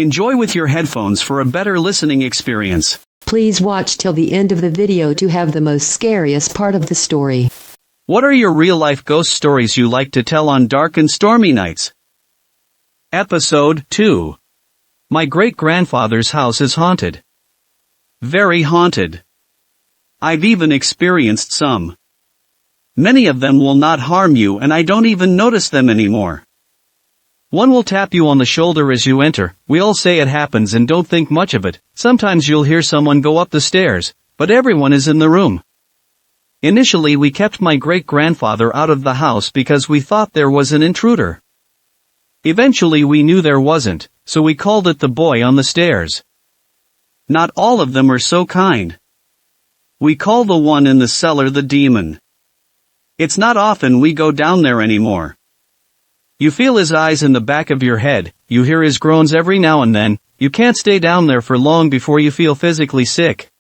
Enjoy with your headphones for a better listening experience. Please watch till the end of the video to have the most scariest part of the story. What are your real-life ghost stories you like to tell on dark and stormy nights? Episode 2. My great-grandfather's house is haunted. Very haunted. I've even experienced some. Many of them will not harm you and I don't even notice them anymore. One will tap you on the shoulder as you enter. We all say it happens and don't think much of it. Sometimes you'll hear someone go up the stairs, but everyone is in the room. Initially we kept my great-grandfather out of the house because we thought there was an intruder. Eventually we knew there wasn't, so we called it the boy on the stairs. Not all of them are so kind. We call the one in the cellar the demon. It's not often we go down there anymore. You feel his eyes in the back of your head, you hear his groans every now and then, you can't stay down there for long before you feel physically sick.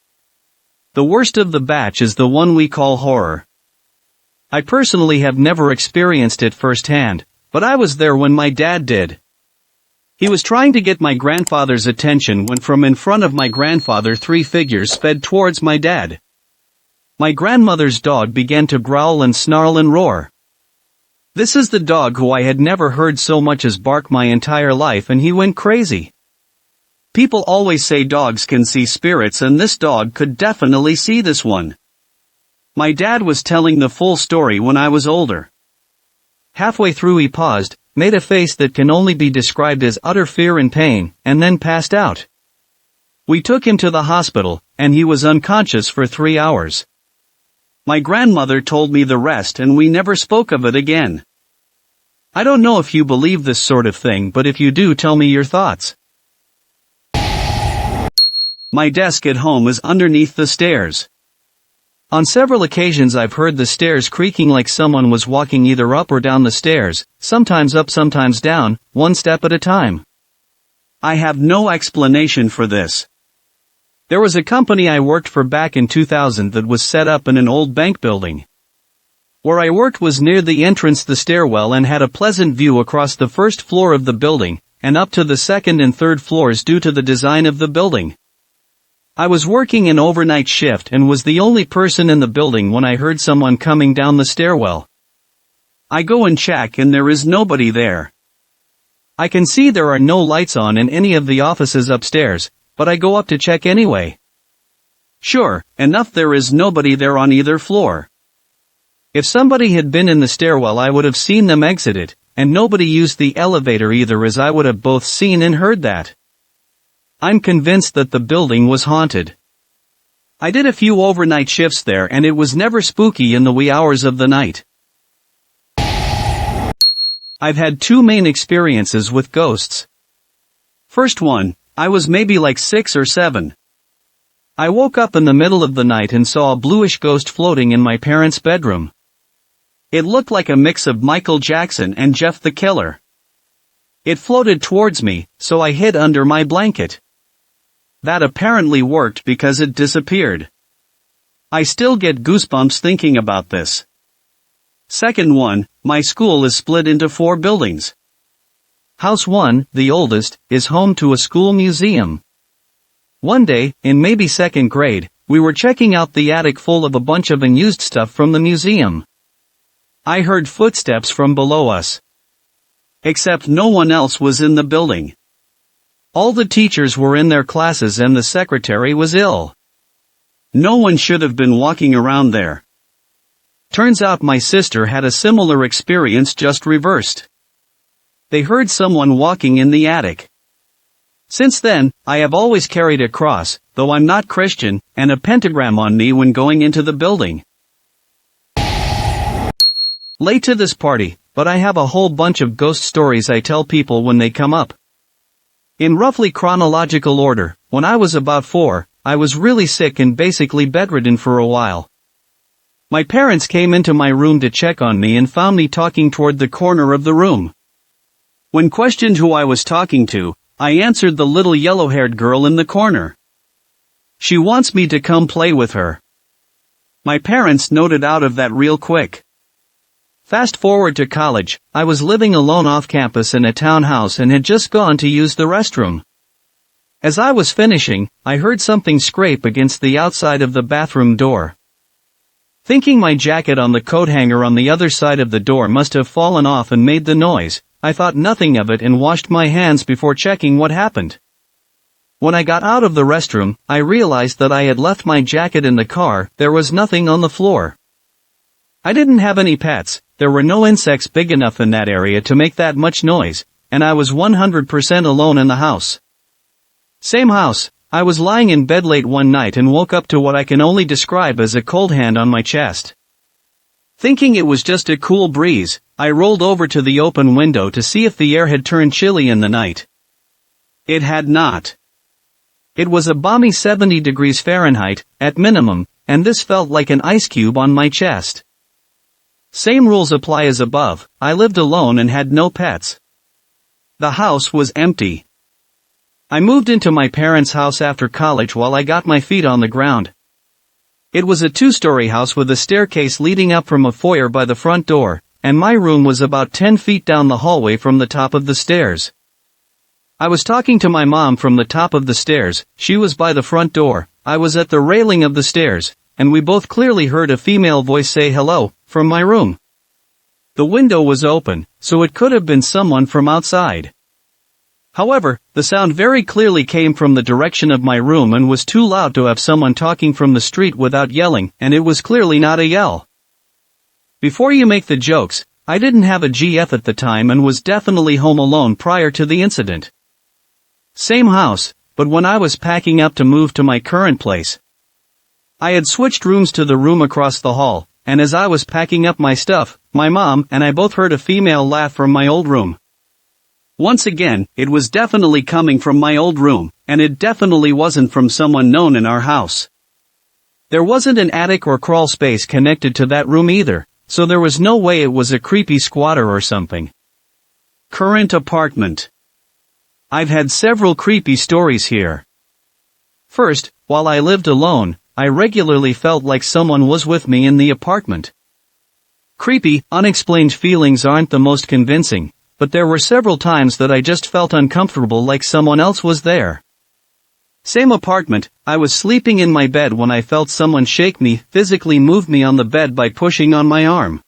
The worst of the batch is the one we call horror. I personally have never experienced it firsthand, but I was there when my dad did. He was trying to get my grandfather's attention when from in front of my grandfather 3 figures sped towards my dad. My grandmother's dog began to growl and snarl and roar. This is the dog who I had never heard so much as bark my entire life, and he went crazy. People always say dogs can see spirits, and this dog could definitely see this one. My dad was telling the full story when I was older. Halfway through he paused, made a face that can only be described as utter fear and pain, and then passed out. We took him to the hospital, and he was unconscious for 3 hours. My grandmother told me the rest and we never spoke of it again. I don't know if you believe this sort of thing, but if you do, tell me your thoughts. My desk at home is underneath the stairs. On several occasions I've heard the stairs creaking like someone was walking either up or down the stairs, sometimes up sometimes down, one step at a time. I have no explanation for this. There was a company I worked for back in 2000 that was set up in an old bank building. Where I worked was near the entrance the stairwell and had a pleasant view across the first floor of the building, and up to the second and third floors due to the design of the building. I was working an overnight shift and was the only person in the building when I heard someone coming down the stairwell. I go and check and there is nobody there. I can see there are no lights on in any of the offices upstairs, but I go up to check anyway. Sure enough, there is nobody there on either floor. If somebody had been in the stairwell I would have seen them exit it, and nobody used the elevator either, as I would have both seen and heard that. I'm convinced that the building was haunted. I did a few overnight shifts there and it was never spooky in the wee hours of the night. I've had 2 main experiences with ghosts. First one, I was maybe like 6 or 7. I woke up in the middle of the night and saw a bluish ghost floating in my parents' bedroom. It looked like a mix of Michael Jackson and Jeff the Killer. It floated towards me, so I hid under my blanket. That apparently worked because it disappeared. I still get goosebumps thinking about this. Second one, my school is split into 4 buildings. House 1, the oldest, is home to a school museum. One day, in maybe 2nd grade, we were checking out the attic full of a bunch of unused stuff from the museum. I heard footsteps from below us. Except no one else was in the building. All the teachers were in their classes and the secretary was ill. No one should have been walking around there. Turns out my sister had a similar experience, just reversed. They heard someone walking in the attic. Since then, I have always carried a cross, though I'm not Christian, and a pentagram on me when going into the building. Late to this party, but I have a whole bunch of ghost stories I tell people when they come up. In roughly chronological order, when I was about 4, I was really sick and basically bedridden for a while. My parents came into my room to check on me and found me talking toward the corner of the room. When questioned who I was talking to, I answered the little yellow-haired girl in the corner. She wants me to come play with her. My parents noted out of that real quick. Fast forward to college, I was living alone off campus in a townhouse and had just gone to use the restroom. As I was finishing, I heard something scrape against the outside of the bathroom door. Thinking my jacket on the coat hanger on the other side of the door must have fallen off and made the noise, I thought nothing of it and washed my hands before checking what happened. When I got out of the restroom, I realized that I had left my jacket in the car. There was nothing on the floor. I didn't have any pets, there were no insects big enough in that area to make that much noise, and I was 100% alone in the house. Same house. I was lying in bed late one night and woke up to what I can only describe as a cold hand on my chest. Thinking it was just a cool breeze, I rolled over to the open window to see if the air had turned chilly in the night. It had not. It was a balmy 70 degrees Fahrenheit, at minimum, and this felt like an ice cube on my chest. Same rules apply as above. I lived alone and had no pets. The house was empty. I moved into my parents' house after college while I got my feet on the ground. It was a 2-story house with a staircase leading up from a foyer by the front door, and my room was about 10 feet down the hallway from the top of the stairs. I was talking to my mom from the top of the stairs, she was by the front door, I was at the railing of the stairs, and we both clearly heard a female voice say hello, from my room. The window was open, so it could have been someone from outside. However, the sound very clearly came from the direction of my room and was too loud to have someone talking from the street without yelling, and it was clearly not a yell. Before you make the jokes, I didn't have a GF at the time and was definitely home alone prior to the incident. Same house, but when I was packing up to move to my current place, I had switched rooms to the room across the hall, and as I was packing up my stuff, my mom and I both heard a female laugh from my old room. Once again, it was definitely coming from my old room, and it definitely wasn't from someone known in our house. There wasn't an attic or crawl space connected to that room either, so there was no way it was a creepy squatter or something. Current apartment. I've had several creepy stories here. First, while I lived alone, I regularly felt like someone was with me in the apartment. Creepy, unexplained feelings aren't the most convincing, but there were several times that I just felt uncomfortable like someone else was there. Same apartment, I was sleeping in my bed when I felt someone shake me, physically move me on the bed by pushing on my arm.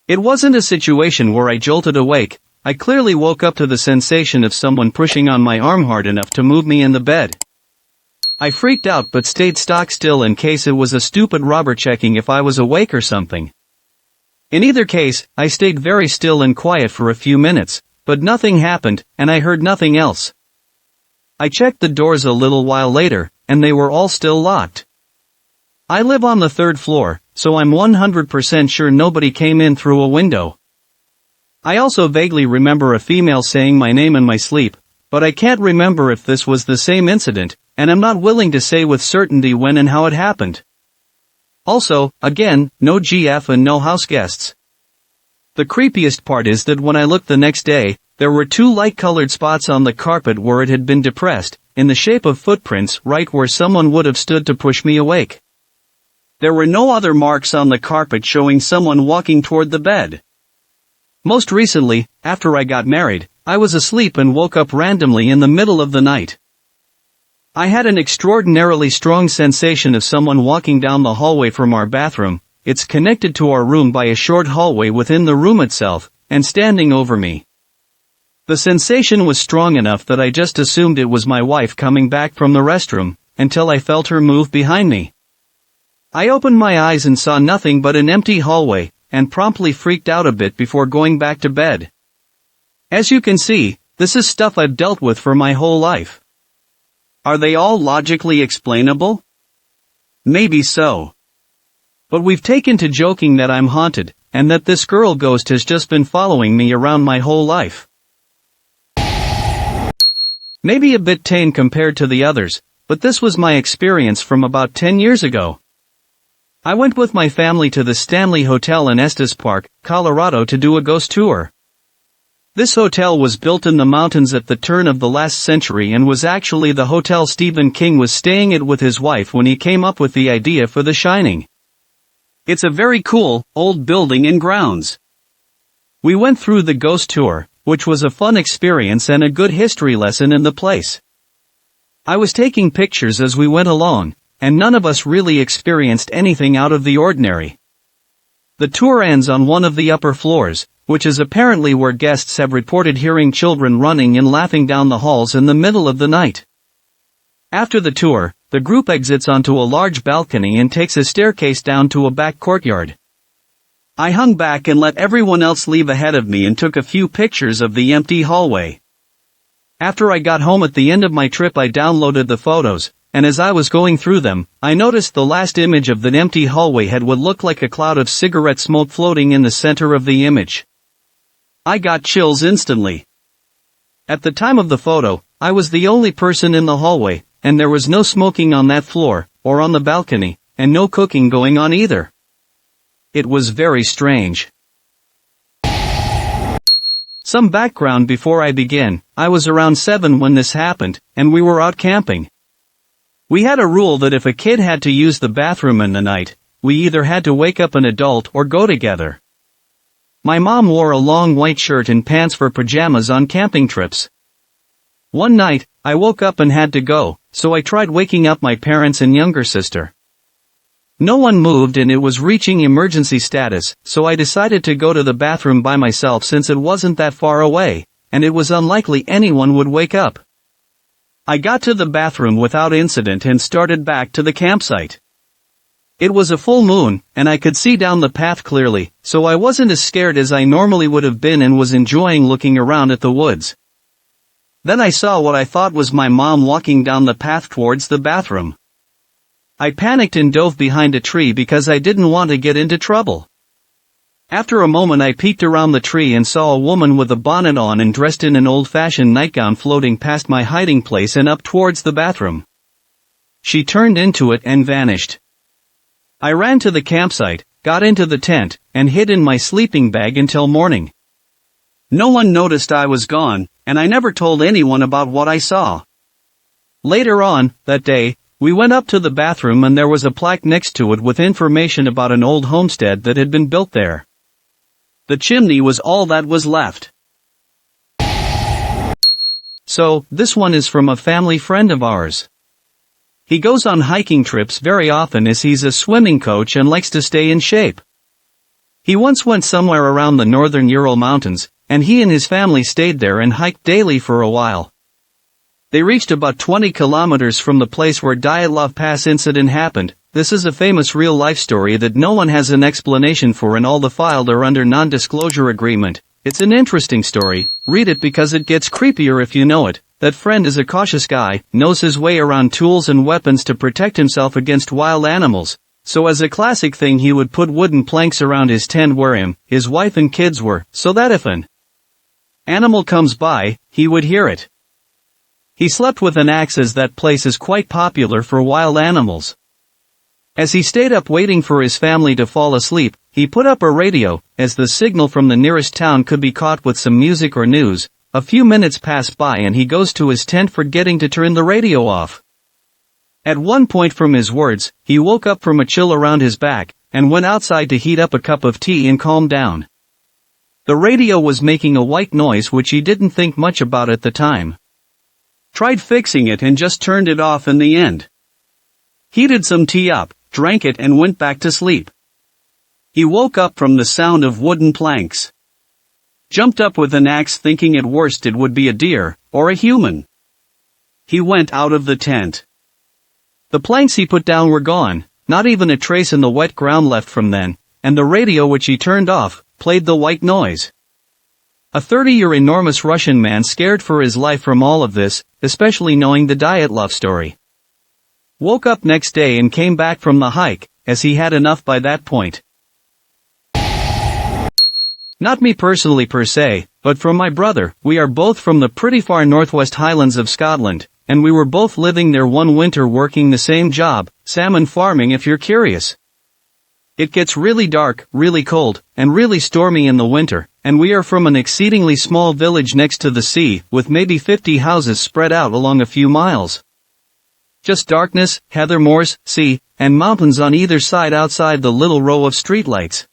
It wasn't a situation where I jolted awake, I clearly woke up to the sensation of someone pushing on my arm hard enough to move me in the bed. I freaked out but stayed stock still in case it was a stupid robber checking if I was awake or something. In either case, I stayed very still and quiet for a few minutes, but nothing happened, and I heard nothing else. I checked the doors a little while later, and they were all still locked. I live on the 3rd floor, so I'm 100% sure nobody came in through a window. I also vaguely remember a female saying my name in my sleep, but I can't remember if this was the same incident, and I'm not willing to say with certainty when and how it happened. Also, again, no GF and no house guests. The creepiest part is that when I looked the next day, there were 2 light-colored spots on the carpet where it had been depressed, in the shape of footprints right where someone would have stood to push me awake. There were no other marks on the carpet showing someone walking toward the bed. Most recently, after I got married, I was asleep and woke up randomly in the middle of the night. I had an extraordinarily strong sensation of someone walking down the hallway from our bathroom. It's connected to our room by a short hallway within the room itself, and standing over me. The sensation was strong enough that I just assumed it was my wife coming back from the restroom, until I felt her move behind me. I opened my eyes and saw nothing but an empty hallway, and promptly freaked out a bit before going back to bed. As you can see, this is stuff I've dealt with for my whole life. Are they all logically explainable? Maybe so. But we've taken to joking that I'm haunted, and that this girl ghost has just been following me around my whole life. Maybe a bit tame compared to the others, but this was my experience from about 10 years ago. I went with my family to the Stanley Hotel in Estes Park, Colorado to do a ghost tour. This hotel was built in the mountains at the turn of the last century and was actually the hotel Stephen King was staying at with his wife when he came up with the idea for The Shining. It's a very cool, old building and grounds. We went through the ghost tour, which was a fun experience and a good history lesson in the place. I was taking pictures as we went along, and none of us really experienced anything out of the ordinary. The tour ends on one of the upper floors, which is apparently where guests have reported hearing children running and laughing down the halls in the middle of the night. After the tour, the group exits onto a large balcony and takes a staircase down to a back courtyard. I hung back and let everyone else leave ahead of me and took a few pictures of the empty hallway. After I got home at the end of my trip, I downloaded the photos, and as I was going through them, I noticed the last image of that empty hallway had what looked like a cloud of cigarette smoke floating in the center of the image. I got chills instantly. At the time of the photo, I was the only person in the hallway, and there was no smoking on that floor, or on the balcony, and no cooking going on either. It was very strange. Some background before I begin. I was around 7 when this happened, and we were out camping. We had a rule that if a kid had to use the bathroom in the night, we either had to wake up an adult or go together. My mom wore a long white shirt and pants for pajamas on camping trips. One night, I woke up and had to go, so I tried waking up my parents and younger sister. No one moved and it was reaching emergency status, so I decided to go to the bathroom by myself since it wasn't that far away, and it was unlikely anyone would wake up. I got to the bathroom without incident and started back to the campsite. It was a full moon, and I could see down the path clearly, so I wasn't as scared as I normally would have been and was enjoying looking around at the woods. Then I saw what I thought was my mom walking down the path towards the bathroom. I panicked and dove behind a tree because I didn't want to get into trouble. After a moment I peeked around the tree and saw a woman with a bonnet on and dressed in an old-fashioned nightgown floating past my hiding place and up towards the bathroom. She turned into it and vanished. I ran to the campsite, got into the tent, and hid in my sleeping bag until morning. No one noticed I was gone, and I never told anyone about what I saw. Later on, that day, we went up to the bathroom and there was a plaque next to it with information about an old homestead that had been built there. The chimney was all that was left. So, this one is from a family friend of ours. He goes on hiking trips very often as he's a swimming coach and likes to stay in shape. He once went somewhere around the northern Ural Mountains, and he and his family stayed there and hiked daily for a while. They reached about 20 kilometers from the place where Dyatlov Pass incident happened. This is a famous real-life story that no one has an explanation for and all the filed are under non-disclosure agreement. It's an interesting story, read it because it gets creepier if you know it. That friend is a cautious guy, knows his way around tools and weapons to protect himself against wild animals. So as a classic thing he would put wooden planks around his tent where his wife and kids were, so that if an animal comes by, he would hear it. He slept with an axe as that place is quite popular for wild animals. As he stayed up waiting for his family to fall asleep, he put up a radio, as the signal from the nearest town could be caught with some music or news. A few minutes pass by and he goes to his tent forgetting to turn the radio off. At one point from his words, he woke up from a chill around his back, and went outside to heat up a cup of tea and calm down. The radio was making a white noise which he didn't think much about at the time. Tried fixing it and just turned it off in the end. Heated some tea up, drank it and went back to sleep. He woke up from the sound of wooden planks. Jumped up with an axe thinking at worst it would be a deer, or a human. He went out of the tent. The planks he put down were gone, not even a trace in the wet ground left from then, and the radio which he turned off, played the white noise. A 30-year enormous Russian man scared for his life from all of this, especially knowing the Dyatlov story. Woke up next day and came back from the hike, as he had enough by that point. Not me personally per se, but from my brother. We are both from the pretty far northwest highlands of Scotland, and we were both living there one winter working the same job, salmon farming if you're curious. It gets really dark, really cold, and really stormy in the winter, and we are from an exceedingly small village next to the sea, with maybe 50 houses spread out along a few miles. Just darkness, heather moors, sea, and mountains on either side outside the little row of streetlights.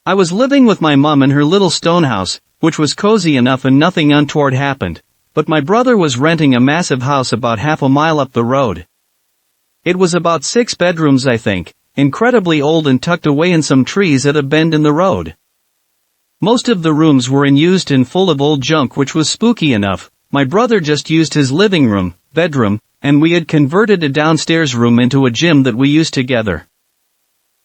I was living with my mum in her little stone house, which was cozy enough and nothing untoward happened, but my brother was renting a massive house about half a mile up the road. It was about 6 bedrooms, I think, incredibly old and tucked away in some trees at a bend in the road. Most of the rooms were unused and full of old junk, which was spooky enough. My brother just used his living room, bedroom, and we had converted a downstairs room into a gym that we used together.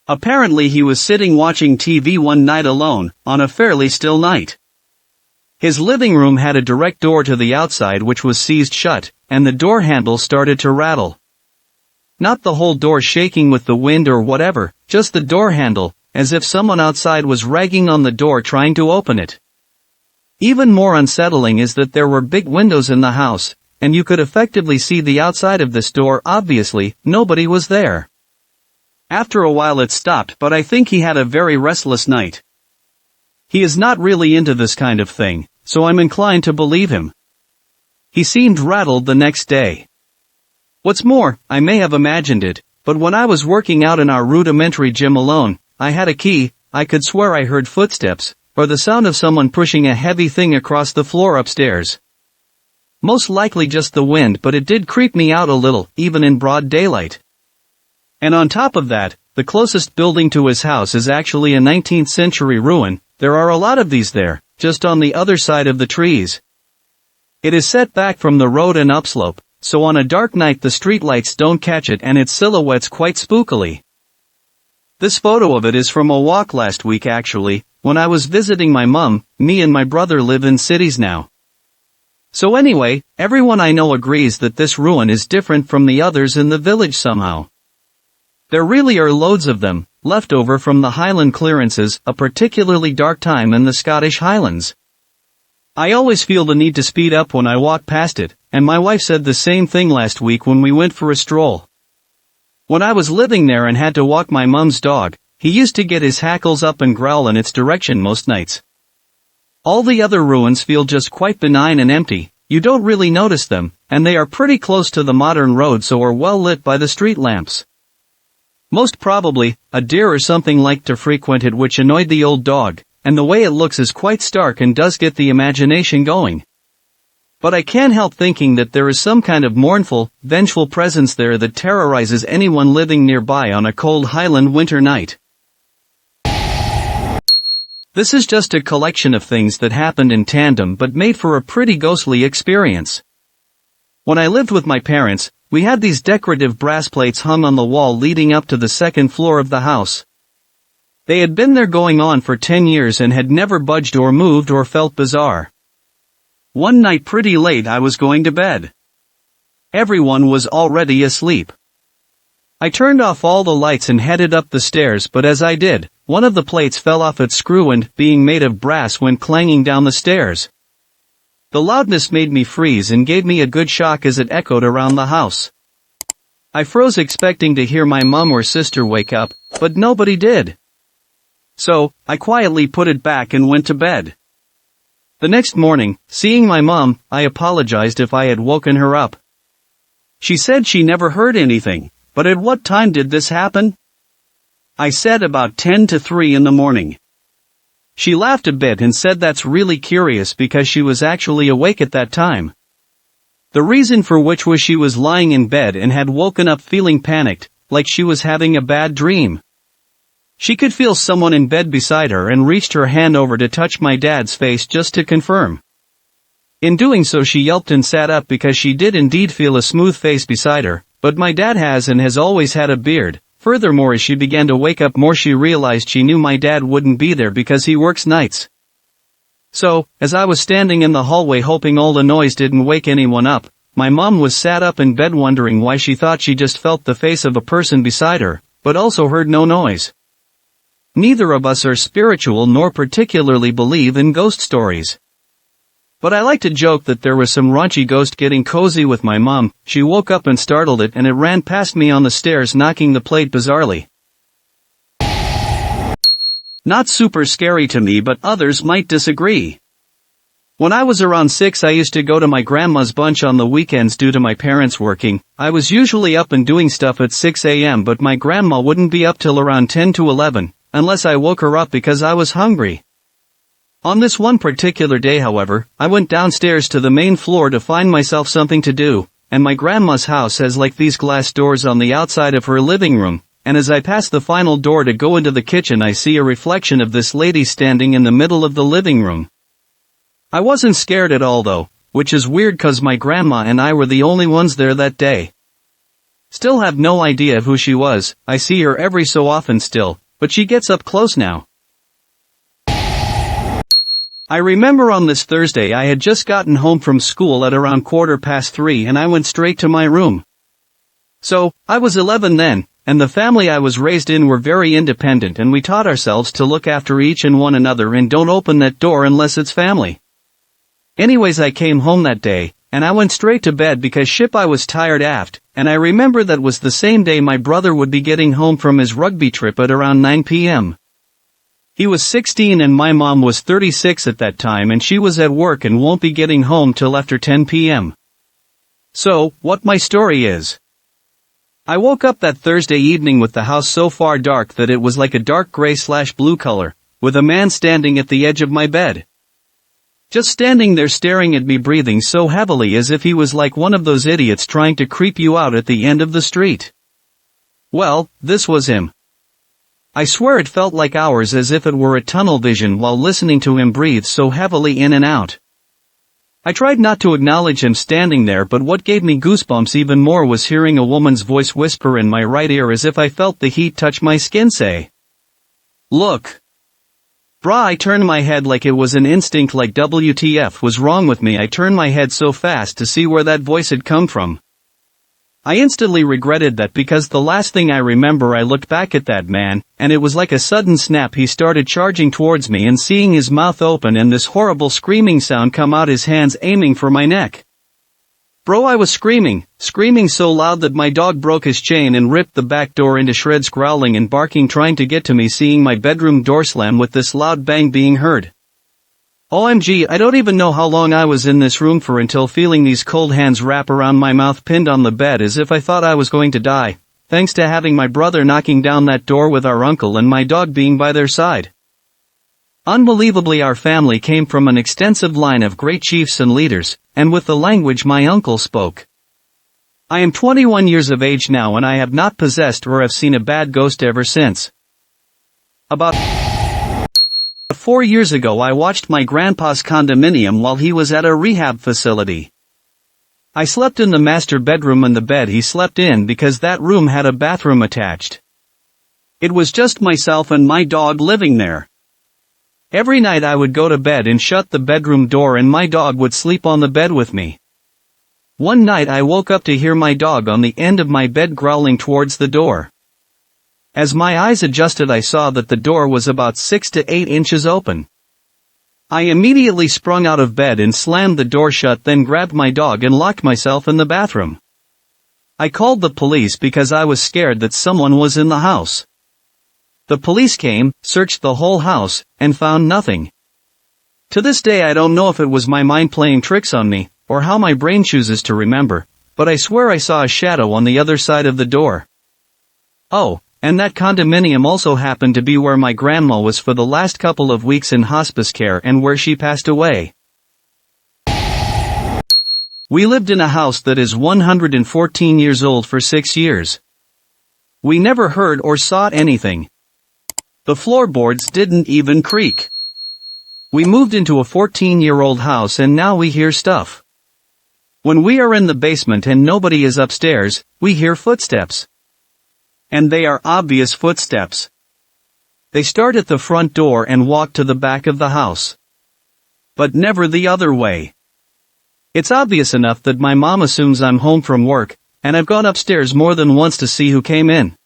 Apparently he was sitting watching TV one night alone, on a fairly still night. His living room had a direct door to the outside which was seized shut, and the door handle started to rattle. Not the whole door shaking with the wind or whatever, just the door handle, as if someone outside was ragging on the door trying to open it. Even more unsettling is that there were big windows in the house, and you could effectively see the outside of this door. Obviously, nobody was there. After a while it stopped, but I think he had a very restless night. He is not really into this kind of thing, so I'm inclined to believe him. He seemed rattled the next day. What's more, I may have imagined it, but when I was working out in our rudimentary gym alone, I had a key. I could swear I heard footsteps, or the sound of someone pushing a heavy thing across the floor upstairs. Most likely just the wind, but it did creep me out a little, even in broad daylight. And on top of that, the closest building to his house is actually a 19th century ruin. There are a lot of these there, just on the other side of the trees. It is set back from the road and upslope, so on a dark night the streetlights don't catch it and it silhouettes quite spookily. This photo of it is from a walk last week actually, when I was visiting my mum. Me and my brother live in cities now. So anyway, everyone I know agrees that this ruin is different from the others in the village somehow. There really are loads of them, left over from the Highland clearances, a particularly dark time in the Scottish Highlands. I always feel the need to speed up when I walk past it, and my wife said the same thing last week when we went for a stroll. When I was living there and had to walk my mum's dog, he used to get his hackles up and growl in its direction most nights. All the other ruins feel just quite benign and empty. You don't really notice them, and they are pretty close to the modern road, so are well lit by the street lamps. Most probably, a deer or something liked to frequent it, which annoyed the old dog, and the way it looks is quite stark and does get the imagination going. But I can't help thinking that there is some kind of mournful, vengeful presence there that terrorizes anyone living nearby on a cold Highland winter night. This is just a collection of things that happened in tandem but made for a pretty ghostly experience. When I lived with my parents, we had these decorative brass plates hung on the wall leading up to the second floor of the house. They had been there going on for 10 years and had never budged or moved or felt bizarre. One night pretty late I was going to bed. Everyone was already asleep. I turned off all the lights and headed up the stairs, but as I did, one of the plates fell off its screw and, being made of brass, went clanging down the stairs. The loudness made me freeze and gave me a good shock as it echoed around the house. I froze expecting to hear my mum or sister wake up, but nobody did. So, I quietly put it back and went to bed. The next morning, seeing my mum, I apologized if I had woken her up. She said she never heard anything, but at what time did this happen? I said about 10 to 3 in the morning. She laughed a bit and said that's really curious because she was actually awake at that time. The reason for which was she was lying in bed and had woken up feeling panicked, like she was having a bad dream. She could feel someone in bed beside her and reached her hand over to touch my dad's face just to confirm. In doing so she yelped and sat up because she did indeed feel a smooth face beside her, but my dad has and has always had a beard. Furthermore, as she began to wake up more she realized she knew my dad wouldn't be there because he works nights. So, as I was standing in the hallway hoping all the noise didn't wake anyone up, my mom was sat up in bed wondering why she thought she just felt the face of a person beside her, but also heard no noise. Neither of us are spiritual nor particularly believe in ghost stories. But I like to joke that there was some raunchy ghost getting cozy with my mom. She woke up and startled it and it ran past me on the stairs knocking the plate bizarrely. Not super scary to me, but others might disagree. When I was around 6 I used to go to my grandma's bunch on the weekends due to my parents working. I was usually up and doing stuff at 6 a.m. but my grandma wouldn't be up till around 10 to 11, unless I woke her up because I was hungry. On this one particular day, however, I went downstairs to the main floor to find myself something to do, and my grandma's house has like these glass doors on the outside of her living room, and as I pass the final door to go into the kitchen I see a reflection of this lady standing in the middle of the living room. I wasn't scared at all though, which is weird cause my grandma and I were the only ones there that day. Still have no idea of who she was. I see her every so often still, but she gets up close now. I remember on this Thursday I had just gotten home from school at around 3:15 and I went straight to my room. So, I was 11 then, and the family I was raised in were very independent and we taught ourselves to look after each and one another and don't open that door unless it's family. Anyways, I came home that day, and I went straight to bed because I was tired aft, and I remember that was the same day my brother would be getting home from his rugby trip at around 9 p.m. He was 16 and my mom was 36 at that time and she was at work and won't be getting home till after 10 p.m. So, what my story is. I woke up that Thursday evening with the house so far dark that it was like a dark gray/blue color, with a man standing at the edge of my bed. Just standing there staring at me, breathing so heavily as if he was like one of those idiots trying to creep you out at the end of the street. Well, this was him. I swear it felt like hours, as if it were a tunnel vision while listening to him breathe so heavily in and out. I tried not to acknowledge him standing there, but what gave me goosebumps even more was hearing a woman's voice whisper in my right ear as if I felt the heat touch my skin, say, "Look." Brah, I turned my head like it was an instinct, like WTF was wrong with me. I turned my head so fast to see where that voice had come from. I instantly regretted that because the last thing I remember I looked back at that man, and it was like a sudden snap. He started charging towards me and seeing his mouth open and this horrible screaming sound come out, his hands aiming for my neck. Bro, I was screaming so loud that my dog broke his chain and ripped the back door into shreds, growling and barking trying to get to me, seeing my bedroom door slam with this loud bang being heard. OMG, I don't even know how long I was in this room for until feeling these cold hands wrap around my mouth, pinned on the bed as if I thought I was going to die, thanks to having my brother knocking down that door with our uncle and my dog being by their side. Unbelievably, our family came from an extensive line of great chiefs and leaders, and with the language my uncle spoke. I am 21 years of age now and I have not possessed or have seen a bad ghost ever since. About 4 years ago I watched my grandpa's condominium while he was at a rehab facility. I slept in the master bedroom and the bed he slept in because that room had a bathroom attached. It was just myself and my dog living there. Every night I would go to bed and shut the bedroom door and my dog would sleep on the bed with me. One night I woke up to hear my dog on the end of my bed growling towards the door. As my eyes adjusted I saw that the door was about 6 to 8 inches open. I immediately sprung out of bed and slammed the door shut, then grabbed my dog and locked myself in the bathroom. I called the police because I was scared that someone was in the house. The police came, searched the whole house, and found nothing. To this day I don't know if it was my mind playing tricks on me, or how my brain chooses to remember, but I swear I saw a shadow on the other side of the door. Oh, and that condominium also happened to be where my grandma was for the last couple of weeks in hospice care and where she passed away. We lived in a house that is 114 years old for 6 years. We never heard or saw anything. The floorboards didn't even creak. We moved into a 14-year-old house and now we hear stuff. When we are in the basement and nobody is upstairs, we hear footsteps. And they are obvious footsteps. They start at the front door and walk to the back of the house. But never the other way. It's obvious enough that my mom assumes I'm home from work, and I've gone upstairs more than once to see who came in.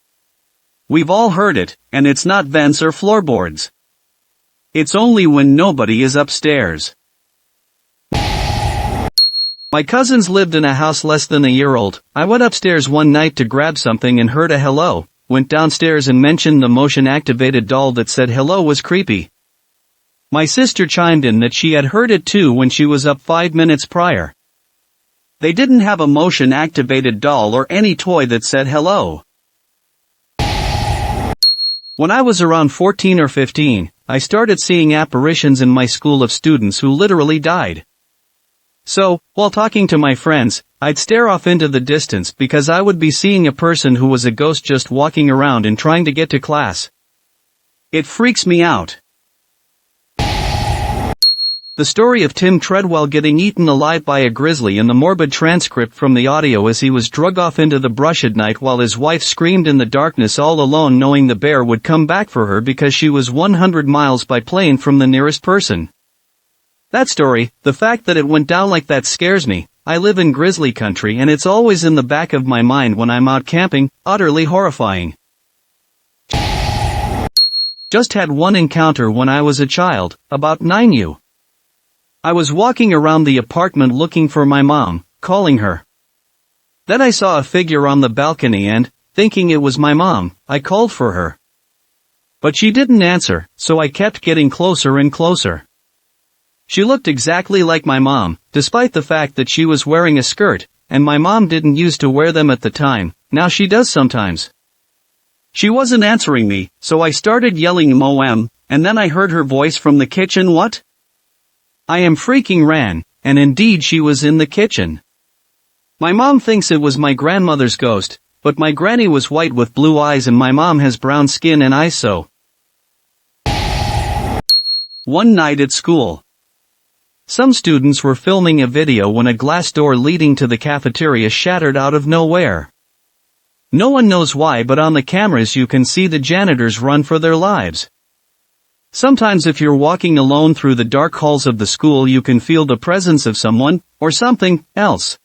We've all heard it, and it's not vents or floorboards. It's only when nobody is upstairs. My cousins lived in a house less than a year old. I went upstairs one night to grab something and heard a hello, went downstairs and mentioned the motion-activated doll that said hello was creepy. My sister chimed in that she had heard it too when she was up 5 minutes prior. They didn't have a motion-activated doll or any toy that said hello. When I was around 14 or 15, I started seeing apparitions in my school of students who literally died. So, while talking to my friends, I'd stare off into the distance because I would be seeing a person who was a ghost just walking around and trying to get to class. It freaks me out. The story of Tim Treadwell getting eaten alive by a grizzly and the morbid transcript from the audio as he was drug off into the brush at night while his wife screamed in the darkness all alone knowing the bear would come back for her because she was 100 miles by plane from the nearest person. That story, the fact that it went down like that scares me. I live in grizzly country and it's always in the back of my mind when I'm out camping, utterly horrifying. Just had one encounter when I was a child, about 9 I was walking around the apartment looking for my mom, calling her. Then I saw a figure on the balcony and, thinking it was my mom, I called for her. But she didn't answer, so I kept getting closer and closer. She looked exactly like my mom, despite the fact that she was wearing a skirt, and my mom didn't used to wear them at the time, now she does sometimes. She wasn't answering me, so I started yelling "Moem," and then I heard her voice from the kitchen. What? I am freaking ran, and indeed she was in the kitchen. My mom thinks it was my grandmother's ghost, but my granny was white with blue eyes and my mom has brown skin and eyes so. One night at school. Some students were filming a video when a glass door leading to the cafeteria shattered out of nowhere. No one knows why, but on the cameras you can see the janitors run for their lives. Sometimes if you're walking alone through the dark halls of the school you can feel the presence of someone, or something, else.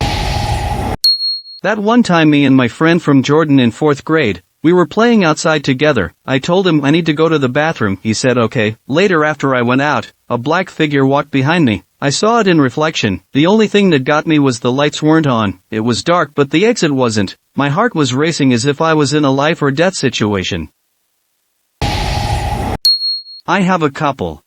That one time me and my friend from Jordan in 4th grade, we were playing outside together. I told him I need to go to the bathroom, he said okay. Later after I went out, a black figure walked behind me. I saw it in reflection. The only thing that got me was the lights weren't on. It was dark but the exit wasn't. My heart was racing as if I was in a life or death situation. I have a couple.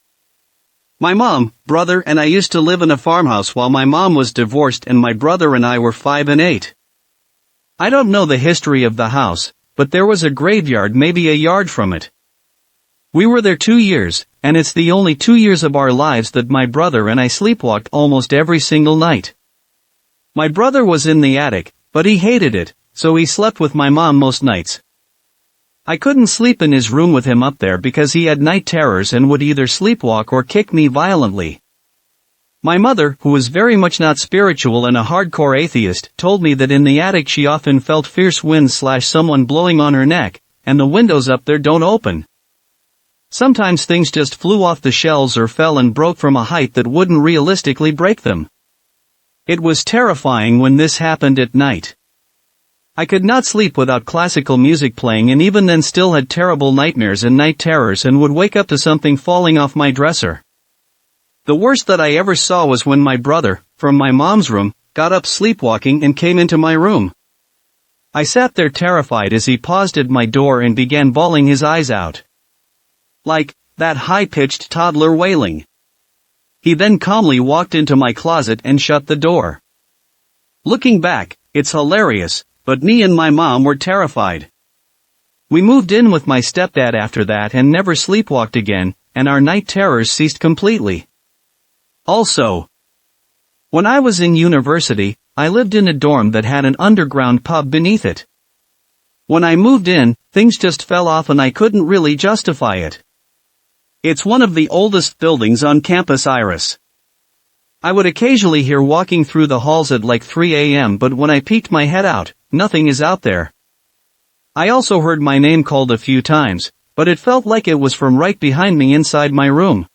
My mom, brother and I used to live in a farmhouse while my mom was divorced and my brother and I were 5 and 8. I don't know the history of the house, but there was a graveyard maybe a yard from it. We were there 2 years, and it's the only 2 years of our lives that my brother and I sleepwalked almost every single night. My brother was in the attic, but he hated it, so he slept with my mom most nights. I couldn't sleep in his room with him up there because he had night terrors and would either sleepwalk or kick me violently. My mother, who was very much not spiritual and a hardcore atheist, told me that in the attic she often felt fierce winds / someone blowing on her neck, and the windows up there don't open. Sometimes things just flew off the shelves or fell and broke from a height that wouldn't realistically break them. It was terrifying when this happened at night. I could not sleep without classical music playing and even then still had terrible nightmares and night terrors and would wake up to something falling off my dresser. The worst that I ever saw was when my brother, from my mom's room, got up sleepwalking and came into my room. I sat there terrified as he paused at my door and began bawling his eyes out. Like, that high-pitched toddler wailing. He then calmly walked into my closet and shut the door. Looking back, it's hilarious, but me and my mom were terrified. We moved in with my stepdad after that and never sleepwalked again, and our night terrors ceased completely. Also, when I was in university, I lived in a dorm that had an underground pub beneath it. When I moved in, things just fell off and I couldn't really justify it. It's one of the oldest buildings on campus Iris. I would occasionally hear walking through the halls at like 3 a.m. but when I peeked my head out, nothing is out there. I also heard my name called a few times, but it felt like it was from right behind me inside my room.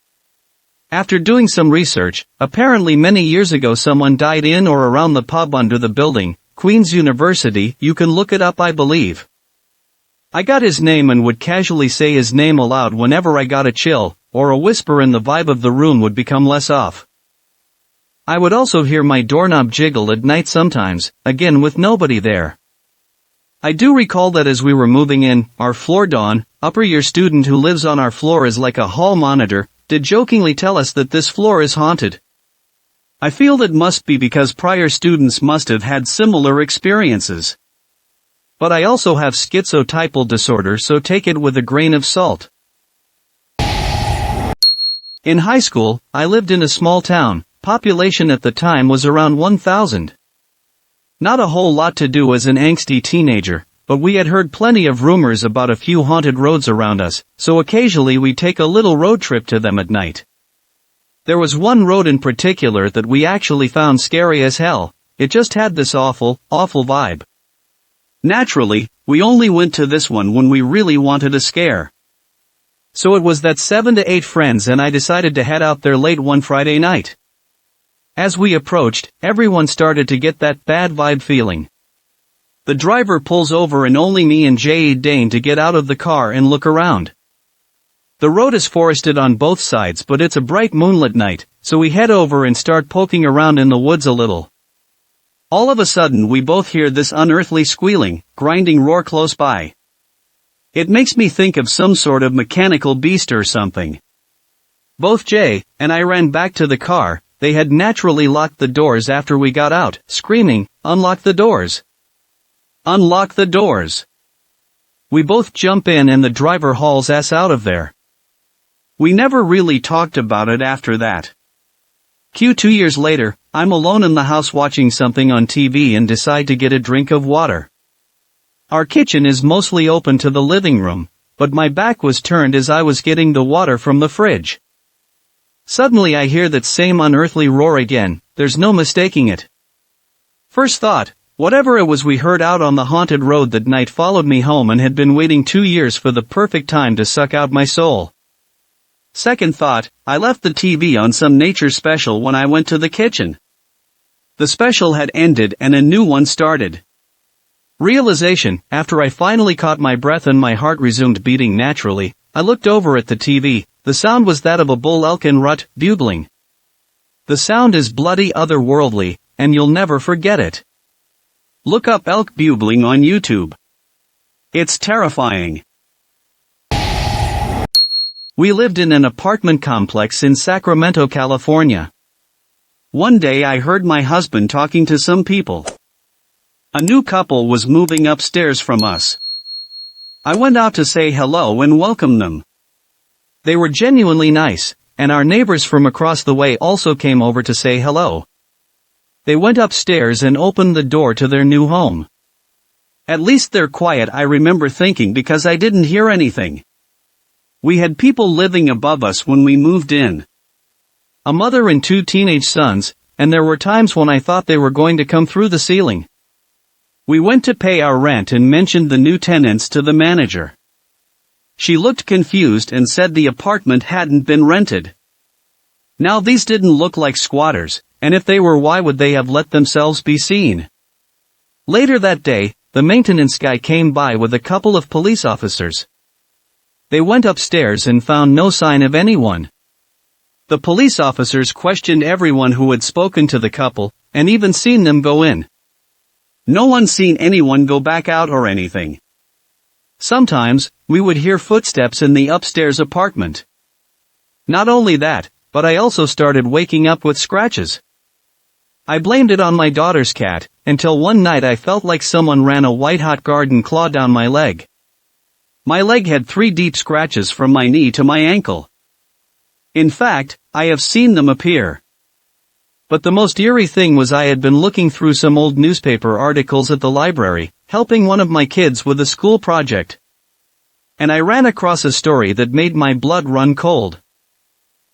After doing some research, apparently many years ago someone died in or around the pub under the building, Queen's University. You can look it up, I believe. I got his name and would casually say his name aloud whenever I got a chill, or a whisper and the vibe of the room would become less off. I would also hear my doorknob jiggle at night sometimes, again with nobody there. I do recall that as we were moving in, our floor don, upper year student who lives on our floor is like a hall monitor, did jokingly tell us that this floor is haunted. I feel that must be because prior students must have had similar experiences. But I also have schizotypal disorder, so take it with a grain of salt. In high school, I lived in a small town. Population at the time was around 1,000. Not a whole lot to do as an angsty teenager, but we had heard plenty of rumors about a few haunted roads around us, so occasionally we'd take a little road trip to them at night. There was one road in particular that we actually found scary as hell. It just had this awful vibe. Naturally, we only went to this one when we really wanted a scare. So it was that 7 to 8 friends and I decided to head out there late one Friday night. As we approached, everyone started to get that bad vibe feeling. The driver pulls over and only me and Jay deign to get out of the car and look around. The road is forested on both sides but it's a bright moonlit night, so we head over and start poking around in the woods a little. All of a sudden we both hear this unearthly squealing, grinding roar close by. It makes me think of some sort of mechanical beast or something. Both Jay and I ran back to the car. They had naturally locked the doors after we got out, screaming, "Unlock the doors! Unlock the doors!" We both jump in and the driver hauls us out of there. We never really talked about it after that. 2 years later, I'm alone in the house watching something on TV and decide to get a drink of water. Our kitchen is mostly open to the living room, but my back was turned as I was getting the water from the fridge. Suddenly I hear that same unearthly roar again, there's no mistaking it. First thought, whatever it was we heard out on the haunted road that night followed me home and had been waiting 2 years for the perfect time to suck out my soul. Second thought, I left the TV on some nature special when I went to the kitchen. The special had ended and a new one started. Realization, after I finally caught my breath and my heart resumed beating naturally, I looked over at the TV. The sound was that of a bull elk in rut, bugling. The sound is bloody otherworldly, and you'll never forget it. Look up elk bugling on YouTube. It's terrifying. We lived in an apartment complex in Sacramento, California. One day I heard my husband talking to some people. A new couple was moving upstairs from us. I went out to say hello and welcome them. They were genuinely nice, and our neighbors from across the way also came over to say hello. They went upstairs and opened the door to their new home. At least they're quiet, I remember thinking, because I didn't hear anything. We had people living above us when we moved in. A mother and 2 teenage sons, and there were times when I thought they were going to come through the ceiling. We went to pay our rent and mentioned the new tenants to the manager. She looked confused and said the apartment hadn't been rented. Now these didn't look like squatters, and if they were, why would they have let themselves be seen? Later that day, the maintenance guy came by with a couple of police officers. They went upstairs and found no sign of anyone. The police officers questioned everyone who had spoken to the couple, and even seen them go in. No one seen anyone go back out or anything. Sometimes, we would hear footsteps in the upstairs apartment. Not only that, but I also started waking up with scratches. I blamed it on my daughter's cat, until one night I felt like someone ran a white-hot garden claw down my leg. My leg had 3 deep scratches from my knee to my ankle. In fact, I have seen them appear. But the most eerie thing was I had been looking through some old newspaper articles at the library, helping one of my kids with a school project. And I ran across a story that made my blood run cold.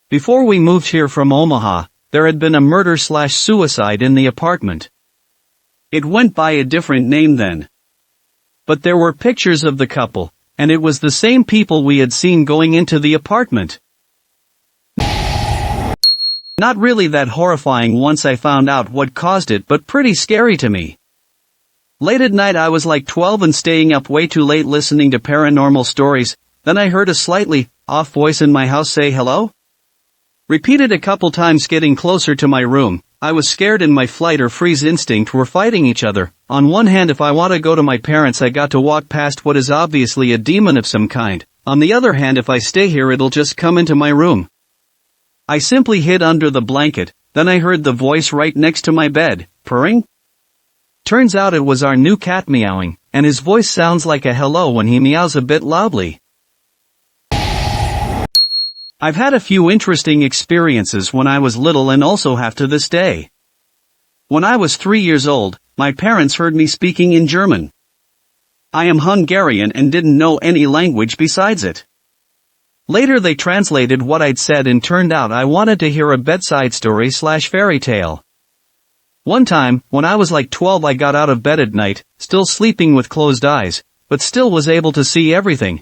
Before we moved here from Omaha, there had been a murder/suicide in the apartment. It went by a different name then. But there were pictures of the couple, and it was the same people we had seen going into the apartment. Not really that horrifying once I found out what caused it, but pretty scary to me. Late at night I was like 12 and staying up way too late listening to paranormal stories. Then I heard a slightly off voice in my house say hello. Repeated a couple times, getting closer to my room. I was scared and my flight or freeze instinct were fighting each other. On one hand, if I want to go to my parents I got to walk past what is obviously a demon of some kind. On the other hand, if I stay here it'll just come into my room. I simply hid under the blanket. Then I heard the voice right next to my bed, purring. Turns out it was our new cat meowing, and his voice sounds like a hello when he meows a bit loudly. I've had a few interesting experiences when I was little and also have to this day. When I was 3 years old, my parents heard me speaking in German. I am Hungarian and didn't know any language besides it. Later they translated what I'd said and turned out I wanted to hear a bedside story/fairy tale. One time, when I was like 12, I got out of bed at night, still sleeping with closed eyes, but still was able to see everything.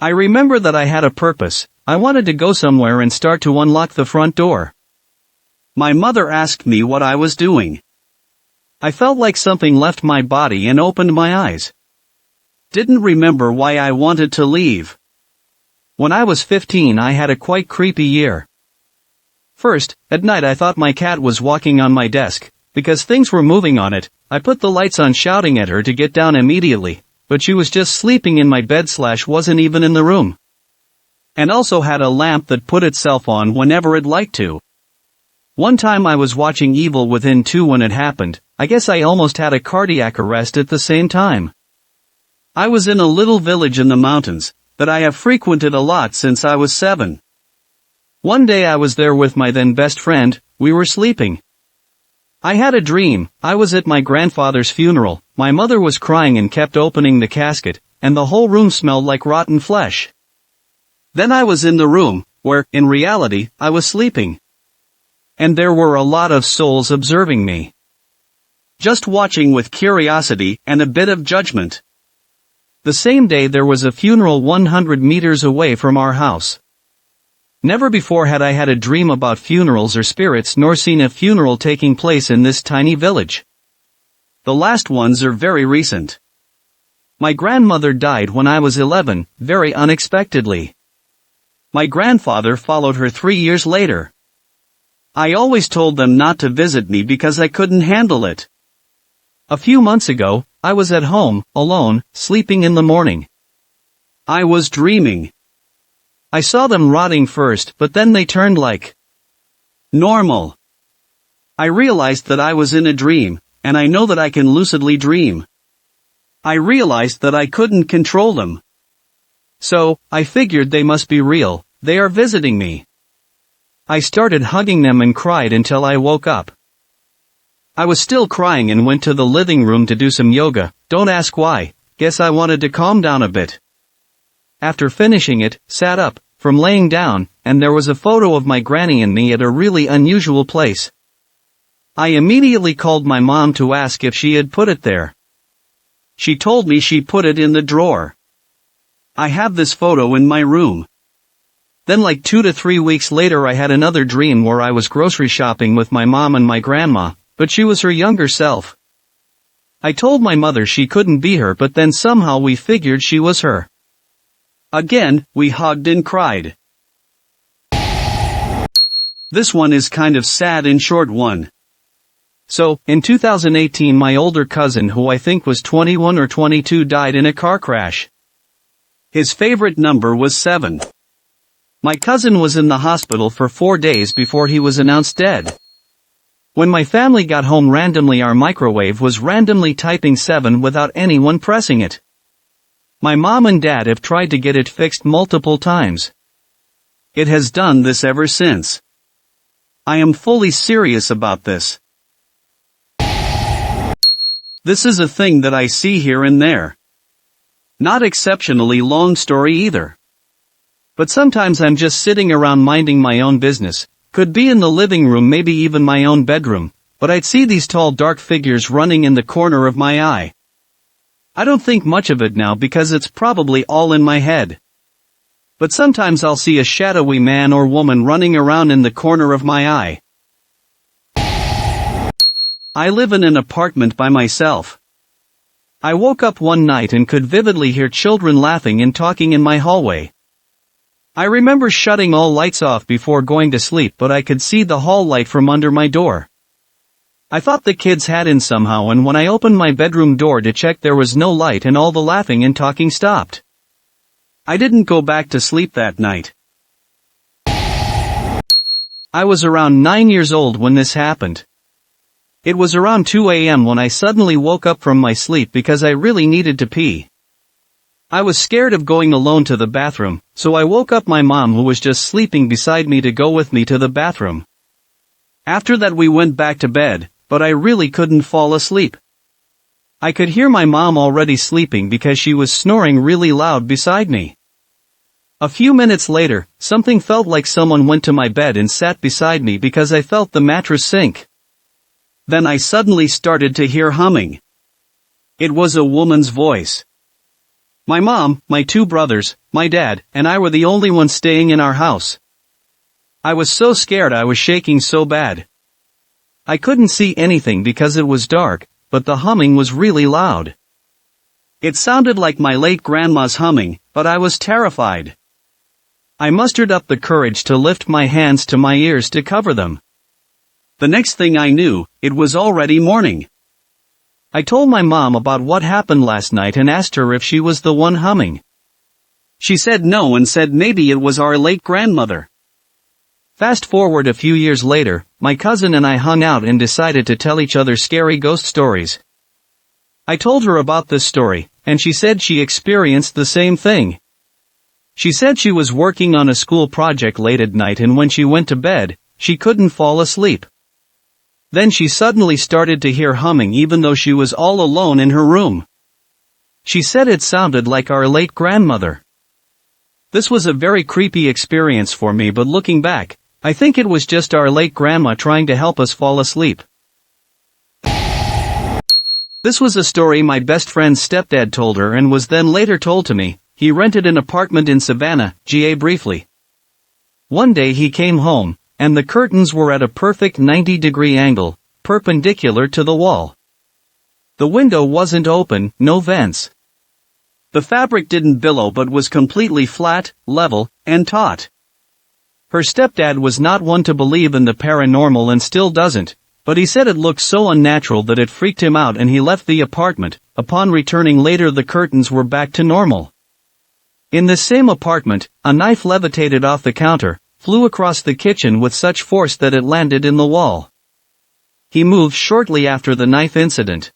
I remember that I had a purpose. I wanted to go somewhere and start to unlock the front door. My mother asked me what I was doing. I felt like something left my body and opened my eyes. Didn't remember why I wanted to leave. When I was 15, I had a quite creepy year. First, at night I thought my cat was walking on my desk, because things were moving on it. I put the lights on shouting at her to get down immediately, but she was just sleeping in my bed/wasn't even in the room. And also had a lamp that put itself on whenever it liked to. One time I was watching Evil Within 2 when it happened. I guess I almost had a cardiac arrest at the same time. I was in a little village in the mountains that I have frequented a lot since I was 7. One day I was there with my then best friend. We were sleeping. I had a dream. I was at my grandfather's funeral. My mother was crying and kept opening the casket, and the whole room smelled like rotten flesh. Then I was in the room, where, in reality, I was sleeping. And there were a lot of souls observing me. Just watching with curiosity and a bit of judgment. The same day there was a funeral 100 meters away from our house. Never before had I had a dream about funerals or spirits nor seen a funeral taking place in this tiny village. The last ones are very recent. My grandmother died when I was 11, very unexpectedly. My grandfather followed her 3 years later. I always told them not to visit me because I couldn't handle it. A few months ago, I was at home, alone, sleeping in the morning. I was dreaming. I saw them rotting first, but then they turned like normal. I realized that I was in a dream, and I know that I can lucidly dream. I realized that I couldn't control them. So, I figured they must be real. They are visiting me. I started hugging them and cried until I woke up. I was still crying and went to the living room to do some yoga. Don't ask why. Guess I wanted to calm down a bit. After finishing it, sat up from laying down, and there was a photo of my granny and me at a really unusual place. I immediately called my mom to ask if she had put it there. She told me she put it in the drawer. I have this photo in my room. Then like 2 to 3 weeks later I had another dream where I was grocery shopping with my mom and my grandma, but she was her younger self. I told my mother she couldn't be her, but then somehow we figured she was her. Again, we hugged and cried. This one is kind of sad and short one. So, in 2018 my older cousin, who I think was 21 or 22, died in a car crash. His favorite number was 7. My cousin was in the hospital for 4 days before he was announced dead. When my family got home randomly our microwave was randomly typing 7 without anyone pressing it. My mom and dad have tried to get it fixed multiple times. It has done this ever since. I am fully serious about this. This is a thing that I see here and there. Not exceptionally long story either. But sometimes I'm just sitting around minding my own business, could be in the living room, maybe even my own bedroom, but I'd see these tall dark figures running in the corner of my eye. I don't think much of it now because it's probably all in my head. But sometimes I'll see a shadowy man or woman running around in the corner of my eye. I live in an apartment by myself. I woke up one night and could vividly hear children laughing and talking in my hallway. I remember shutting all lights off before going to sleep, but I could see the hall light from under my door. I thought the kids had in somehow, and when I opened my bedroom door to check there was no light and all the laughing and talking stopped. I didn't go back to sleep that night. I was around 9 years old when this happened. It was around 2 a.m. when I suddenly woke up from my sleep because I really needed to pee. I was scared of going alone to the bathroom, so I woke up my mom who was just sleeping beside me to go with me to the bathroom. After that we went back to bed, but I really couldn't fall asleep. I could hear my mom already sleeping because she was snoring really loud beside me. A few minutes later, something felt like someone went to my bed and sat beside me because I felt the mattress sink. Then I suddenly started to hear humming. It was a woman's voice. My mom, my two brothers, my dad, and I were the only ones staying in our house. I was so scared I was shaking so bad. I couldn't see anything because it was dark, but the humming was really loud. It sounded like my late grandma's humming, but I was terrified. I mustered up the courage to lift my hands to my ears to cover them. The next thing I knew, it was already morning. I told my mom about what happened last night and asked her if she was the one humming. She said no and said maybe it was our late grandmother. Fast forward a few years later, my cousin and I hung out and decided to tell each other scary ghost stories. I told her about this story, and she said she experienced the same thing. She said she was working on a school project late at night and when she went to bed, she couldn't fall asleep. Then she suddenly started to hear humming even though she was all alone in her room. She said it sounded like our late grandmother. This was a very creepy experience for me, but looking back, I think it was just our late grandma trying to help us fall asleep. This was a story my best friend's stepdad told her and was then later told to me. He rented an apartment in Savannah, GA briefly. One day he came home, and the curtains were at a perfect 90-degree angle, perpendicular to the wall. The window wasn't open, no vents. The fabric didn't billow but was completely flat, level, and taut. Her stepdad was not one to believe in the paranormal and still doesn't, but he said it looked so unnatural that it freaked him out and he left the apartment. Upon returning later the curtains were back to normal. In this same apartment, a knife levitated off the counter, flew across the kitchen with such force that it landed in the wall. He moved shortly after the knife incident.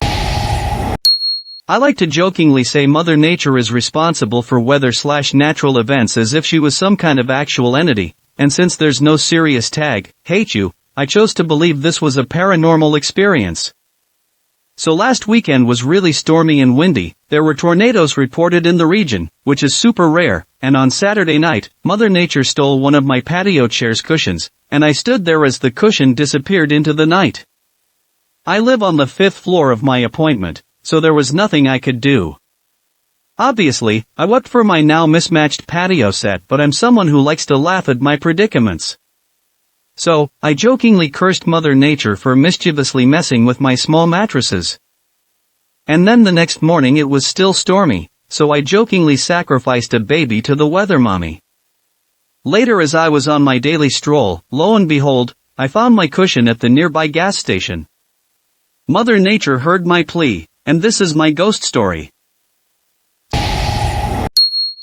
I like to jokingly say Mother Nature is responsible for weather/natural events as if she was some kind of actual entity, and since there's no serious tag, hate you, I chose to believe this was a paranormal experience. So last weekend was really stormy and windy. There were tornadoes reported in the region, which is super rare, and on Saturday night, Mother Nature stole one of my patio chair's cushions, and I stood there as the cushion disappeared into the night. I live on the 5th floor of my apartment, so there was nothing I could do. Obviously, I wept for my now mismatched patio set, but I'm someone who likes to laugh at my predicaments. So, I jokingly cursed Mother Nature for mischievously messing with my small mattresses. And then the next morning it was still stormy, so I jokingly sacrificed a baby to the weather mommy. Later as I was on my daily stroll, lo and behold, I found my cushion at the nearby gas station. Mother Nature heard my plea, and this is my ghost story.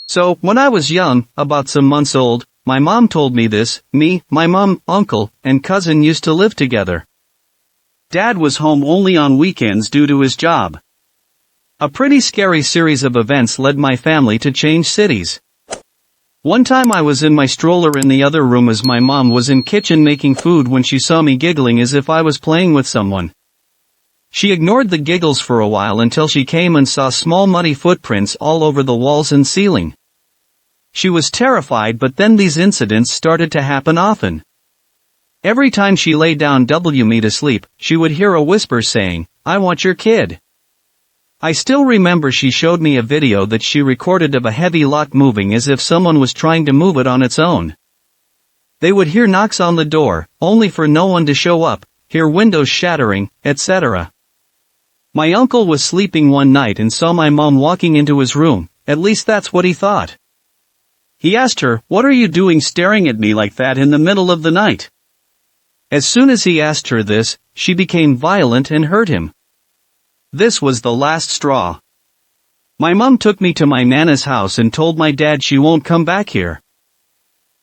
So, when I was young, about some months old, my mom told me this. Me, my mom, uncle, and cousin used to live together. Dad was home only on weekends due to his job. A pretty scary series of events led my family to change cities. One time I was in my stroller in the other room as my mom was in kitchen making food when she saw me giggling as if I was playing with someone. She ignored the giggles for a while until she came and saw small muddy footprints all over the walls and ceiling. She was terrified, but then these incidents started to happen often. Every time she lay down me to sleep, she would hear a whisper saying, "I want your kid." I still remember she showed me a video that she recorded of a heavy lock moving as if someone was trying to move it on its own. They would hear knocks on the door, only for no one to show up, hear windows shattering, etc. My uncle was sleeping one night and saw my mom walking into his room, at least that's what he thought. He asked her, "What are you doing staring at me like that in the middle of the night?" As soon as he asked her this, she became violent and hurt him. This was the last straw. My mom took me to my nana's house and told my dad she won't come back here.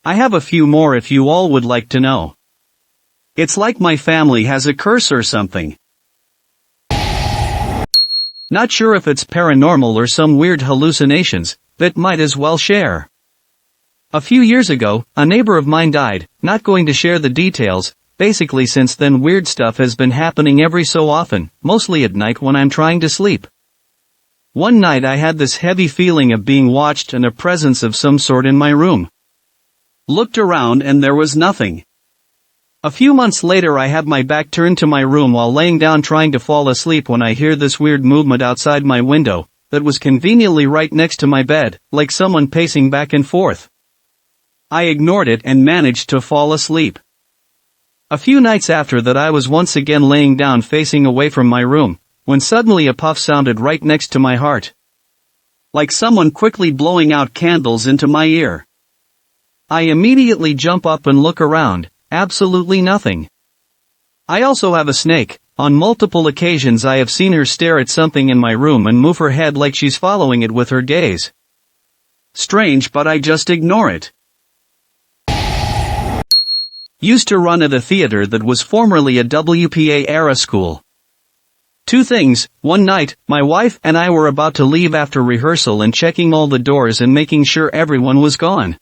I have a few more if you all would like to know. It's like my family has a curse or something. Not sure if it's paranormal or some weird hallucinations, but might as well share. A few years ago, a neighbor of mine died, not going to share the details. Basically since then weird stuff has been happening every so often, mostly at night when I'm trying to sleep. One night I had this heavy feeling of being watched and a presence of some sort in my room. Looked around and there was nothing. A few months later I had my back turned to my room while laying down trying to fall asleep when I hear this weird movement outside my window, that was conveniently right next to my bed, like someone pacing back and forth. I ignored it and managed to fall asleep. A few nights after that I was once again laying down facing away from my room, when suddenly a puff sounded right next to my heart. Like someone quickly blowing out candles into my ear. I immediately jump up and look around, absolutely nothing. I also have a snake. On multiple occasions I have seen her stare at something in my room and move her head like she's following it with her gaze. Strange, but I just ignore it. Used to run at a theater that was formerly a WPA-era school. Two things. One night, my wife and I were about to leave after rehearsal and checking all the doors and making sure everyone was gone.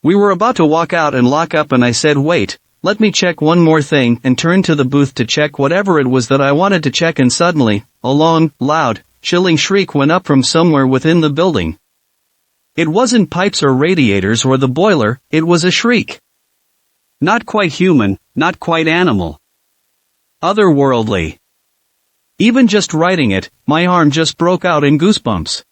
We were about to walk out and lock up and I said, "Wait, let me check one more thing," and turned to the booth to check whatever it was that I wanted to check, and suddenly, a long, loud, chilling shriek went up from somewhere within the building. It wasn't pipes or radiators or the boiler, it was a shriek. Not quite human, not quite animal. Otherworldly. Even just writing it, my arm just broke out in goosebumps.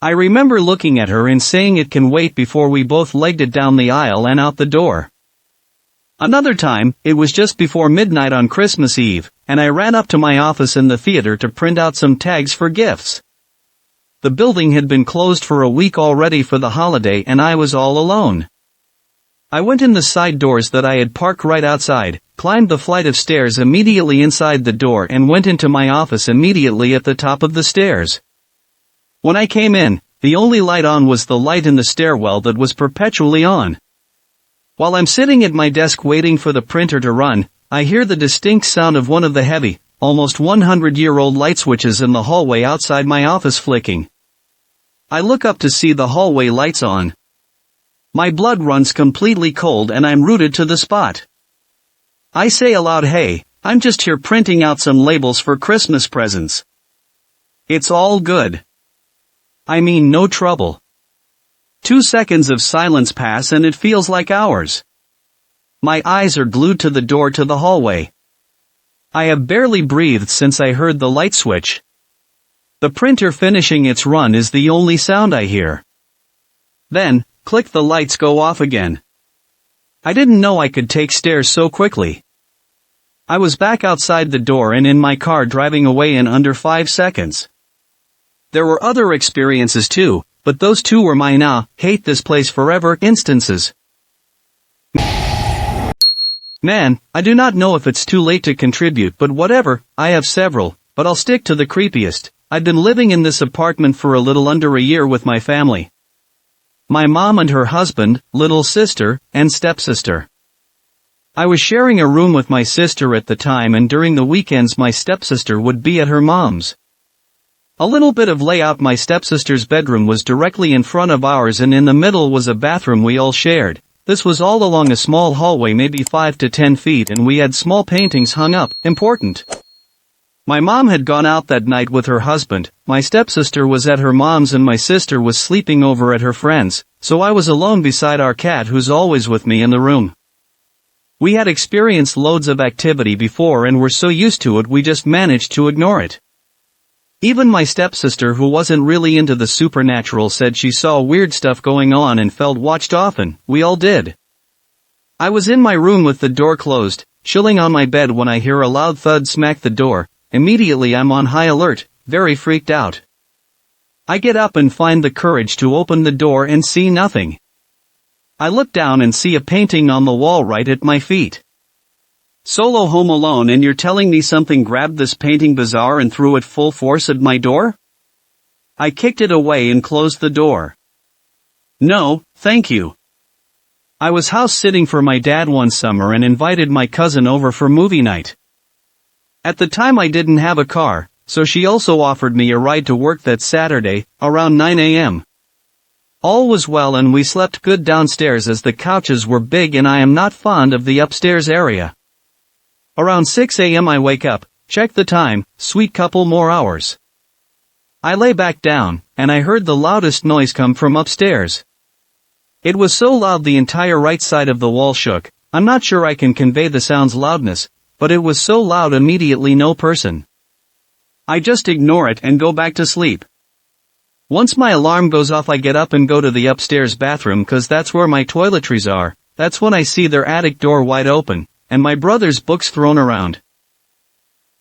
I remember looking at her and saying it can wait before we both legged it down the aisle and out the door. Another time, it was just before midnight on Christmas Eve, and I ran up to my office in the theater to print out some tags for gifts. The building had been closed for a week already for the holiday and I was all alone. I went in the side doors that I had parked right outside, climbed the flight of stairs immediately inside the door and went into my office immediately at the top of the stairs. When I came in, the only light on was the light in the stairwell that was perpetually on. While I'm sitting at my desk waiting for the printer to run, I hear the distinct sound of one of the heavy, almost 100-year-old light switches in the hallway outside my office flicking. I look up to see the hallway lights on. My blood runs completely cold and I'm rooted to the spot. I say aloud, "Hey, I'm just here printing out some labels for Christmas presents. It's all good. I mean, no trouble." 2 seconds of silence pass and it feels like hours. My eyes are glued to the door to the hallway. I have barely breathed since I heard the light switch. The printer finishing its run is the only sound I hear. Then, click, the lights go off again. I didn't know I could take stairs so quickly. I was back outside the door and in my car driving away in under 5 seconds. There were other experiences too, but those two were my hate this place forever instances. Man, I do not know if it's too late to contribute, but whatever, I have several, but I'll stick to the creepiest. I've been living in this apartment for a little under a year with my family. My mom and her husband, little sister, and stepsister. I was sharing a room with my sister at the time, and during the weekends my stepsister would be at her mom's. A little bit of layout: my stepsister's bedroom was directly in front of ours and in the middle was a bathroom we all shared. This was all along a small hallway, maybe 5 to 10 feet, and we had small paintings hung up. Important. My mom had gone out that night with her husband, my stepsister was at her mom's and my sister was sleeping over at her friend's, so I was alone beside our cat who's always with me in the room. We had experienced loads of activity before and were so used to it we just managed to ignore it. Even my stepsister, who wasn't really into the supernatural, said she saw weird stuff going on and felt watched often. We all did. I was in my room with the door closed, chilling on my bed when I hear a loud thud smack the door. Immediately I'm on high alert, very freaked out. I get up and find the courage to open the door and see nothing. I look down and see a painting on the wall right at my feet. Solo home alone and you're telling me something grabbed this painting bizarre and threw it full force at my door? I kicked it away and closed the door. No, thank you. I was house sitting for my dad one summer and invited my cousin over for movie night. At the time I didn't have a car, so she also offered me a ride to work that Saturday, around 9 a.m. All was well and we slept good downstairs as the couches were big and I am not fond of the upstairs area. Around 6 a.m. I wake up, check the time, sweet couple more hours. I lay back down, and I heard the loudest noise come from upstairs. It was so loud the entire right side of the wall shook. I'm not sure I can convey the sound's loudness, but it was so loud immediately no person. I just ignore it and go back to sleep. Once my alarm goes off I get up and go to the upstairs bathroom cause that's where my toiletries are. That's when I see their attic door wide open, and my brother's books thrown around.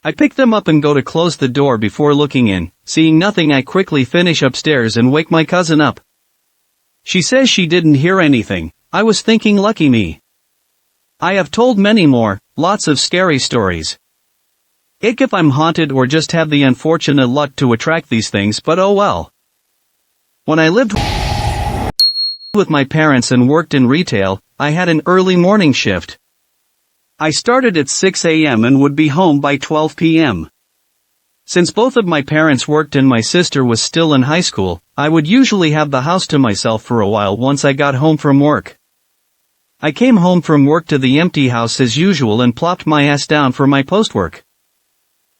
I pick them up and go to close the door before looking in. Seeing nothing I quickly finish upstairs and wake my cousin up. She says she didn't hear anything. I was thinking lucky me. I have told many more, lots of scary stories. If I'm haunted or just have the unfortunate luck to attract these things, but oh well. When I lived with my parents and worked in retail, I had an early morning shift. I started at 6 a.m. and would be home by 12 p.m. Since both of my parents worked and my sister was still in high school, I would usually have the house to myself for a while once I got home from work. I came home from work to the empty house as usual and plopped my ass down for my postwork.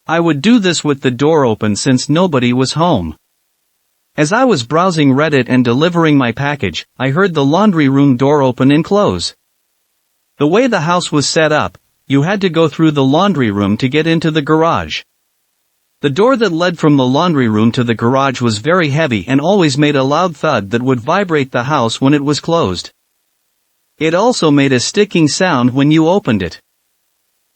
I would do this with the door open since nobody was home. As I was browsing Reddit and delivering my package, I heard the laundry room door open and close. The way the house was set up, you had to go through the laundry room to get into the garage. The door that led from the laundry room to the garage was very heavy and always made a loud thud that would vibrate the house when it was closed. It also made a sticking sound when you opened it.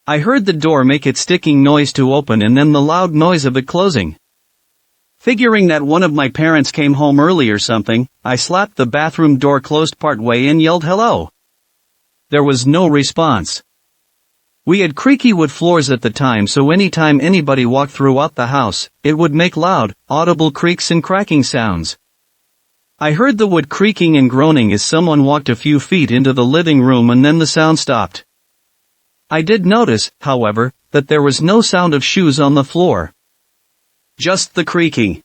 I heard the door make its sticking noise to open and then the loud noise of it closing. Figuring that one of my parents came home early or something, I slapped the bathroom door closed part way and yelled hello. There was no response. We had creaky wood floors at the time, so anytime anybody walked throughout the house, it would make loud, audible creaks and cracking sounds. I heard the wood creaking and groaning as someone walked a few feet into the living room and then the sound stopped. I did notice, however, that there was no sound of shoes on the floor. Just the creaking.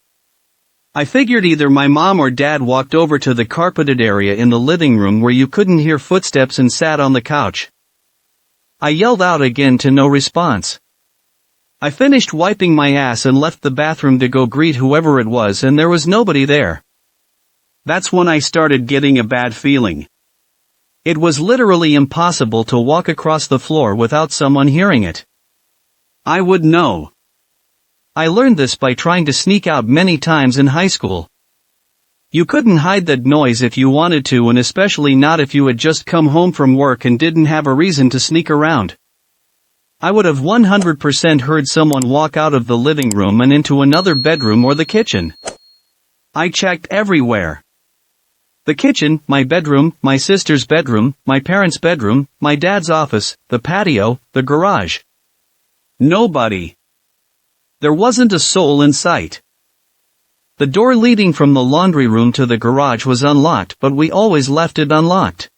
I figured either my mom or dad walked over to the carpeted area in the living room where you couldn't hear footsteps and sat on the couch. I yelled out again to no response. I finished wiping my ass and left the bathroom to go greet whoever it was and there was nobody there. That's when I started getting a bad feeling. It was literally impossible to walk across the floor without someone hearing it. I would know. I learned this by trying to sneak out many times in high school. You couldn't hide that noise if you wanted to, and especially not if you had just come home from work and didn't have a reason to sneak around. I would have 100% heard someone walk out of the living room and into another bedroom or the kitchen. I checked everywhere. The kitchen, my bedroom, my sister's bedroom, my parents' bedroom, my dad's office, the patio, the garage. Nobody. There wasn't a soul in sight. The door leading from the laundry room to the garage was unlocked, but we always left it unlocked.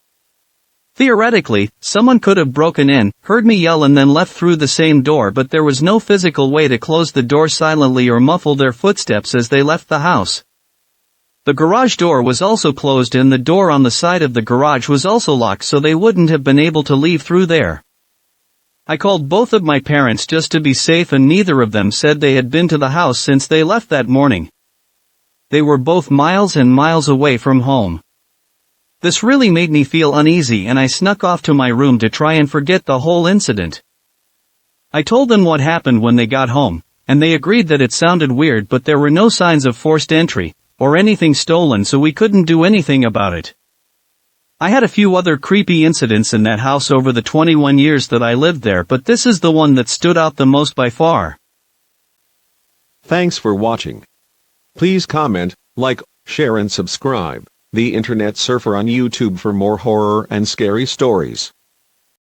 Theoretically, someone could have broken in, heard me yell and then left through the same door, but there was no physical way to close the door silently or muffle their footsteps as they left the house. The garage door was also closed and the door on the side of the garage was also locked, so they wouldn't have been able to leave through there. I called both of my parents just to be safe and neither of them said they had been to the house since they left that morning. They were both miles and miles away from home. This really made me feel uneasy and I snuck off to my room to try and forget the whole incident. I told them what happened when they got home, and they agreed that it sounded weird, but there were no signs of forced entry or anything stolen, so we couldn't do anything about it. I had a few other creepy incidents in that house over the 21 years that I lived there, but this is the one that stood out the most by far. Thanks for watching. Please comment, like, share and subscribe. The Internet Surfer on YouTube for more horror and scary stories.